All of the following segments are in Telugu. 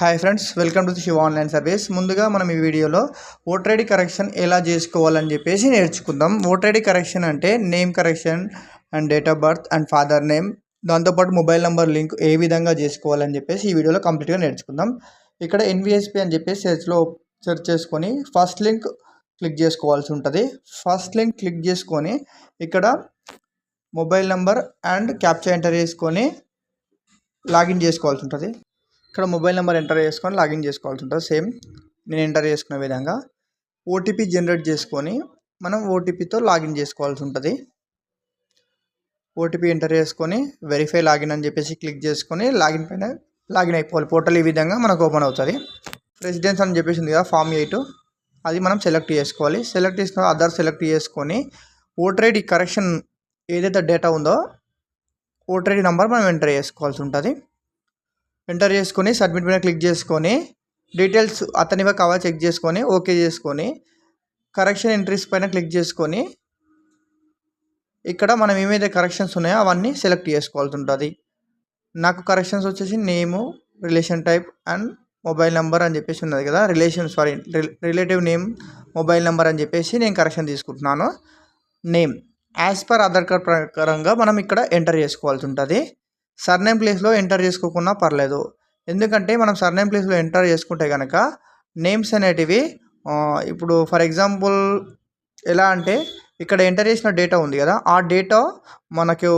Hi friends, welcome to Shiva online service. ముందుగా మనం ఈ వీడియోలో ఓటర్ ఐడి కరెక్షన్ ఎలా చేసుకోవాలని చెప్పేసి నేర్చుకుందాం. ఓటర్ ఐడి కరెక్షన్ అంటే name correction and date of birth and father name, దాంతోపాటు మొబైల్ నెంబర్ లింక్ ఏ విధంగా చేసుకోవాలని చెప్పేసి ఈ వీడియోలో కంప్లీట్గా నేర్చుకుందాం. ఇక్కడ ఎన్విఎస్పి అని చెప్పేసి సెర్చ్ చేసుకొని ఫస్ట్ లింక్ క్లిక్ చేసుకోవాల్సి ఉంటుంది. ఫస్ట్ లింక్ క్లిక్ చేసుకొని ఇక్కడ mobile number and captcha enter చేసుకొని లాగిన్ చేసుకోవాల్సి ఉంటుంది. ఇక్కడ మొబైల్ నెంబర్ ఎంటర్ చేసుకొని లాగిన్ చేసుకోవాల్సి ఉంటుంది. సేమ్ నేను ఎంటర్ చేసుకునే విధంగా ఓటీపీ జనరేట్ చేసుకొని మనం ఓటీపీతో లాగిన్ చేసుకోవాల్సి ఉంటుంది. ఓటీపీ ఎంటర్ చేసుకొని వెరిఫై లాగిన్ అని చెప్పేసి క్లిక్ చేసుకొని లాగిన్ పైన లాగిన్ అయిపోవాలి. పోర్టల్ ఈ విధంగా మనకు ఓపెన్ అవుతుంది. రెసిడెన్స్ అని చెప్పేసి ఉంది కదా, ఫామ్ 8, అది మనం సెలెక్ట్ చేసుకోవాలి. సెలెక్ట్ చేసుకుని అదర్ సెలెక్ట్ చేసుకొని ఓటర్ ఐడి కరెక్షన్ ఏదైతే డేటా ఉందో ఓటర్ ఐడి నెంబర్ మనం ఎంటర్ చేసుకోవాల్సి ఉంటుంది. ఎంటర్ చేసుకొని సబ్మిట్ మీద క్లిక్ చేసుకొని డీటెయిల్స్ అతనివే కావాలి చెక్ చేసుకొని ఓకే చేసుకొని కరెక్షన్ ఎంట్రీస్ పైన క్లిక్ చేసుకొని ఇక్కడ మనం ఏమైతే కరెక్షన్స్ ఉన్నాయో అవన్నీ సెలెక్ట్ చేసుకోవాల్సి ఉంటుంది. నాకు కరెక్షన్స్ వచ్చేసి name, relation type and mobile number అని చెప్పేసి ఉన్నది కదా, రిలేటివ్ నేమ్, మొబైల్ నెంబర్ అని చెప్పేసి నేను కరెక్షన్ తీసుకుంటున్నాను. Name as per Aadhaar card ప్రకారంగా మనం ఇక్కడ ఎంటర్ చేసుకోవాల్సి ఉంటుంది. సర్నేమ్ ప్లేస్లో ఎంటర్ చేసుకోకుండా పర్లేదు, ఎందుకంటే మనం సర్నేమ్ ప్లేస్లో ఎంటర్ చేసుకుంటే కనుక నేమ్స్ అనేటివి ఇప్పుడు ఫర్ ఎగ్జాంపుల్ ఎలా అంటే ఇక్కడ ఎంటర్ చేసిన డేటా ఉంది కదా, ఆ డేటా మనకు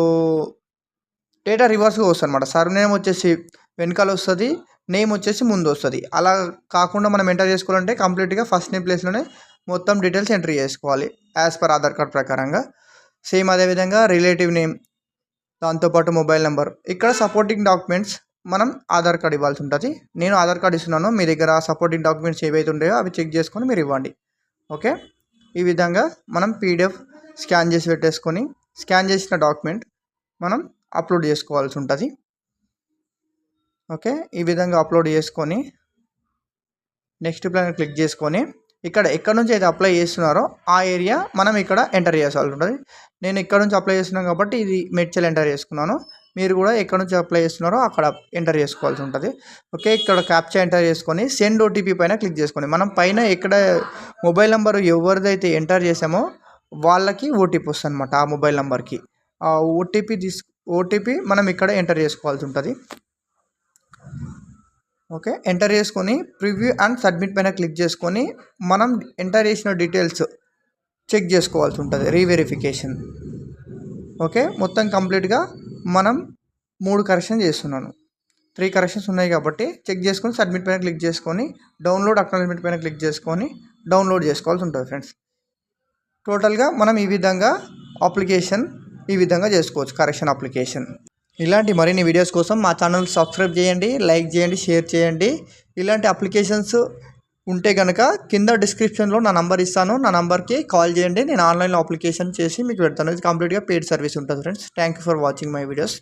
డేటా రివర్స్గా వస్తుంది అనమాట. సర్నేమ్ వచ్చేసి వెనకాల వస్తుంది, నేమ్ వచ్చేసి ముందు వస్తుంది. అలా కాకుండా మనం ఎంటర్ చేసుకోవాలంటే కంప్లీట్గా ఫస్ట్ నేమ్ ప్లేస్లోనే మొత్తం డీటెయిల్స్ ఎంటర్ చేసుకోవాలి యాజ్ పర్ ఆధార్ కార్డ్ ప్రకారంగా. సేమ్ అదేవిధంగా రిలేటివ్ నేమ్, దాంతోపాటు మొబైల్ నెంబర్. ఇక్కడ సపోర్టింగ్ డాక్యుమెంట్స్ మనం ఆధార్ కార్డ్ ఇవ్వాల్సి ఉంటుంది. నేను ఆధార్ కార్డ్ ఇస్తున్నాను, మీ దగ్గర సపోర్టింగ్ డాక్యుమెంట్స్ ఏవైతే ఉంటాయో అవి చెక్ చేసుకొని మీరు ఇవ్వండి. ఓకే, ఈ విధంగా మనం పీడిఎఫ్ స్కాన్ చేసి పెట్టేసుకొని స్కాన్ చేసిన డాక్యుమెంట్ మనం అప్లోడ్ చేసుకోవాల్సి ఉంటుంది. ఓకే, ఈ విధంగా అప్లోడ్ చేసుకొని నెక్స్ట్ ప్లాన్ క్లిక్ చేసుకొని ఇక్కడ ఎక్కడ నుంచి అయితే అప్లై చేస్తున్నారో ఆ ఏరియా మనం ఇక్కడ ఎంటర్ చేయాల్సి ఉంటుంది. నేను ఇక్కడ నుంచి అప్లై చేస్తున్నాను కాబట్టి ఇది మెడ్చల్ ఎంటర్ చేసుకున్నాను. మీరు కూడా ఎక్కడ నుంచి అప్లై చేస్తున్నారో అక్కడ ఎంటర్ చేసుకోవాల్సి ఉంటుంది. ఓకే, ఇక్కడ క్యాప్చా ఎంటర్ చేసుకొని సెండ్ ఓటీపీ పైన క్లిక్ చేసుకొని మనం పైన ఎక్కడ మొబైల్ నెంబర్ ఎవరిదైతే ఎంటర్ చేసామో వాళ్ళకి ఓటీపీ వస్తుంది అనమాట. ఆ మొబైల్ నెంబర్కి ఆ ఓటీపీ మనం ఇక్కడ ఎంటర్ చేసుకోవాల్సి ఉంటుంది. ఓకే, ఎంటర్ చేసుకొని ప్రివ్యూ అండ్ సబ్మిట్ పైన క్లిక్ చేసుకొని మనం ఎంటర్ చేసిన డీటెయిల్స్ చెక్ చేసుకోవాల్సి ఉంటుంది, రీవెరిఫికేషన్. ఓకే, మొత్తం కంప్లీట్గా మనం 3 కరెక్షన్ చేస్తున్నాను, 3 కరెక్షన్స్ ఉన్నాయి కాబట్టి చెక్ చేసుకొని సబ్మిట్ పైన క్లిక్ చేసుకొని డౌన్లోడ్ అక్నాలెడ్జ్మెంట్ పైన క్లిక్ చేసుకొని డౌన్లోడ్ చేసుకోవాల్సి ఉంటుంది ఫ్రెండ్స్. టోటల్గా మనం ఈ విధంగా అప్లికేషన్ ఈ విధంగా చేసుకోవచ్చు, కరెక్షన్ అప్లికేషన్. ఇలాంటి మరిన్ని వీడియోస్ కోసం మా ఛానల్ సబ్స్క్రైబ్ చేయండి, లైక్ చేయండి, షేర్ చేయండి. ఇలాంటి అప్లికేషన్స్ ఉంటే కనుక కింద డిస్క్రిప్షన్లో నా నంబర్ ఇస్తాను, నా నంబర్కి కాల్ చేయండి. నేను ఆన్లైన్లో అప్లికేషన్ చేసి మీకు పెడతాను. ఇది కంప్లీట్గా పెయిడ్ సర్వీస్ ఉంటుంది friends. Thank you for watching my videos.